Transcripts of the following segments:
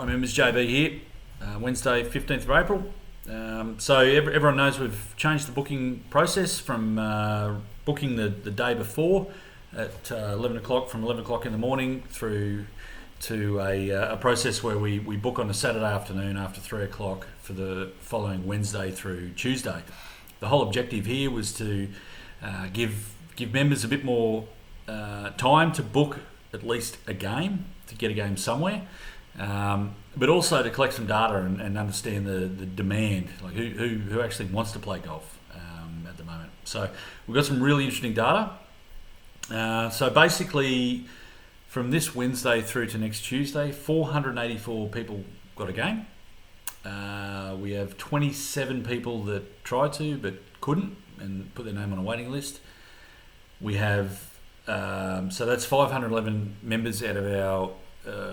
My name is JB here, Wednesday 15th of April. So everyone knows we've changed the booking process from booking the day before at 11 o'clock, from 11 o'clock in the morning through to a process where we book on a Saturday afternoon after 3 o'clock for the following Wednesday through Tuesday. The whole objective here was to give members a bit more time to book at least a game, to get a game somewhere, but also to collect some data and understand the demand, like who actually wants to play golf at the moment. So we've got some really interesting data. So basically, from this Wednesday through to next Tuesday, 484 people got a game. We have 27 people that tried to but couldn't and put their name on a waiting list. We have, so that's 511 members out of our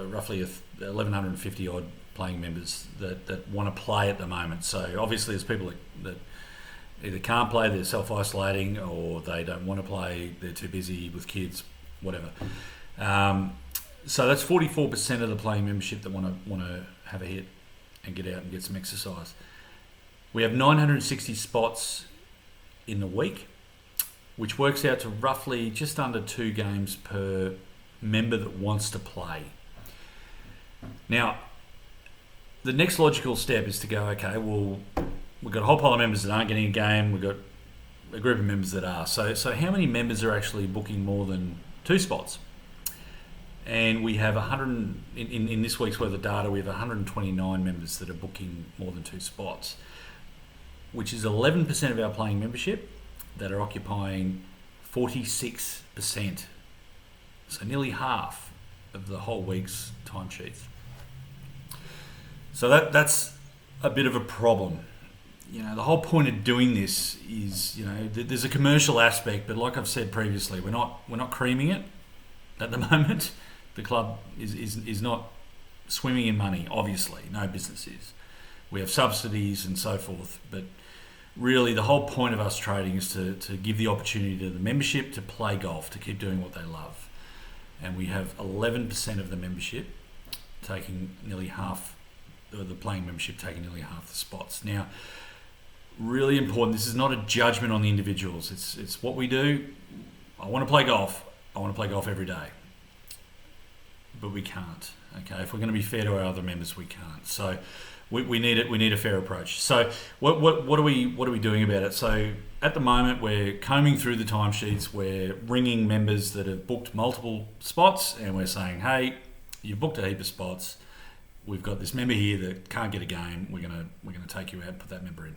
roughly 1,150 odd playing members that want to play at the moment. So obviously there's people that either can't play, they're self-isolating, or they don't want to play, they're too busy with kids, whatever. So that's 44% of the playing membership that want to have a hit and get out and get some exercise. We have 960 spots in the week, which works out to roughly just under 2 games per member that wants to play. Now, the next logical step is to go, okay, well, we've got a whole pile of members that aren't getting a game, we've got a group of members that are. So how many members are actually booking more than 2 spots? And we have 100, in this week's worth of data, we have 129 members that are booking more than 2 spots, which is 11% of our playing membership that are occupying 46%. So nearly half of the whole week's timesheets. So that's a bit of a problem. You know, the whole point of doing this is, you know, there's a commercial aspect, but like I've said previously, we're not creaming it at the moment. The club is not swimming in money, obviously. No business is. We have subsidies and so forth, but really the whole point of us trading is to give the opportunity to the membership to play golf, to keep doing what they love. And we have 11% of the membership taking nearly half, or the playing membership taking nearly half the spots. Now, really important, this is not a judgment on the individuals. It's what we do. I want to play golf. I want to play golf every day. But we can't. Okay, if we're going to be fair to our other members, we can't. So we need it. We need a fair approach. So what are we doing about it? So at the moment, we're combing through the timesheets. We're ringing members that have booked multiple spots, and we're saying, hey, you've booked a heap of spots. We've got this member here that can't get a game. We're gonna take you out and put that member in.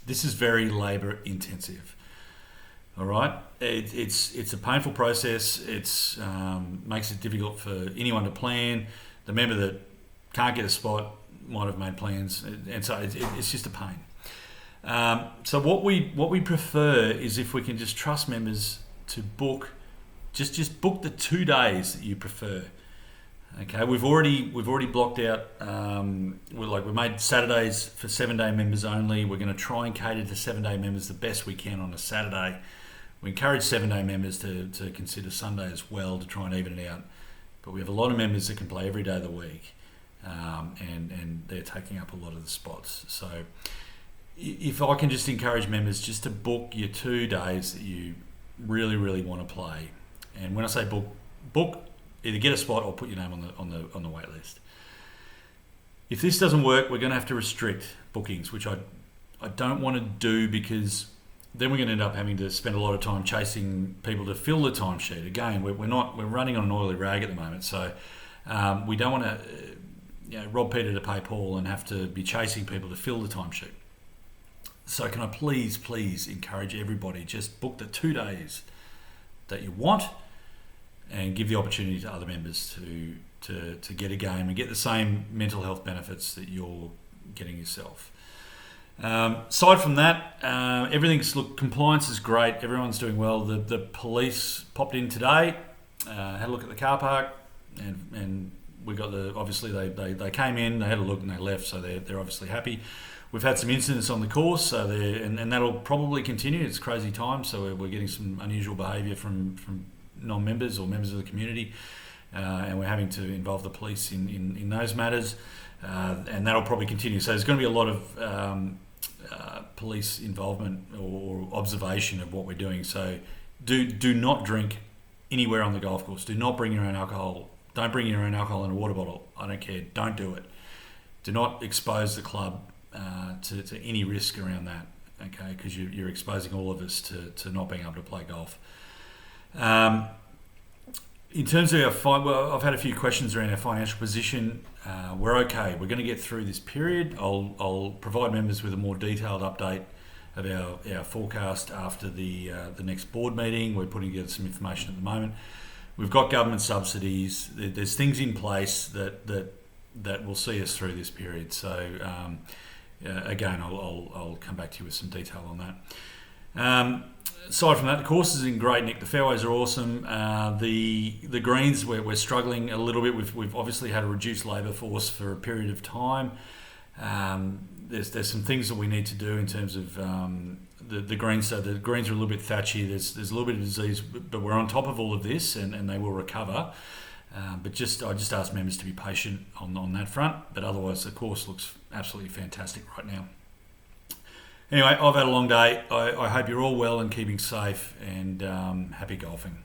This is very labour intensive. All right, it's a painful process. It's makes it difficult for anyone to plan. The member that can't get a spot might have made plans, and so it's just a pain. So what we prefer is if we can just trust members to book, just book the 2 days that you prefer. Okay, we've already blocked out. We made Saturdays for 7-day members only. We're going to try and cater to 7-day members the best we can on a Saturday. We encourage 7-day members to consider Sunday as well to try and even it out. But we have a lot of members that can play every day of the week, and they're taking up a lot of the spots. So if I can just encourage members just to book your 2 days that you really, really want to play. And when I say book, either get a spot or put your name on the wait list. If this doesn't work, we're going to have to restrict bookings, which I don't want to do, because then we're going to end up having to spend a lot of time chasing people to fill the timesheet. Again, we're running on an oily rag at the moment, so we don't want to rob Peter to pay Paul and have to be chasing people to fill the timesheet. So can I please encourage everybody, just book the 2 days that you want and give the opportunity to other members to get a game and get the same mental health benefits that you're getting yourself. Aside from that, compliance is great. Everyone's doing well. The police popped in today, had a look at the car park, and we got obviously they came in, they had a look and they left, so they're obviously happy. We've had some incidents on the course, so and that'll probably continue. It's crazy time, so we're getting some unusual behaviour from non-members or members of the community. and we're having to involve the police in those matters, and that'll probably continue. So there's going to be a lot of police involvement or observation of what we're doing. So do not drink anywhere on the golf course. Do not bring your own alcohol. Don't bring your own alcohol in a water bottle. I don't care. Don't do it. Do not expose the club to any risk around that, okay? Because you're exposing all of us to not being able to play golf. In terms of I've had a few questions around our financial position. We're okay. We're going to get through this period. I'll provide members with a more detailed update of our forecast after the next board meeting. We're putting together some information at the moment. We've got government subsidies. There's things in place that will see us through this period. So again, I'll come back to you with some detail on that. Aside from that, the course is in great nick. The fairways are awesome. The greens, we're struggling a little bit. We've obviously had a reduced labour force for a period of time. There's some things that we need to do in terms of the greens. So the greens are a little bit thatchy. There's a little bit of disease, but we're on top of all of this, and they will recover. But I just ask members to be patient on that front. But otherwise, the course looks absolutely fantastic right now. Anyway, I've had a long day. I hope you're all well and keeping safe, and happy golfing.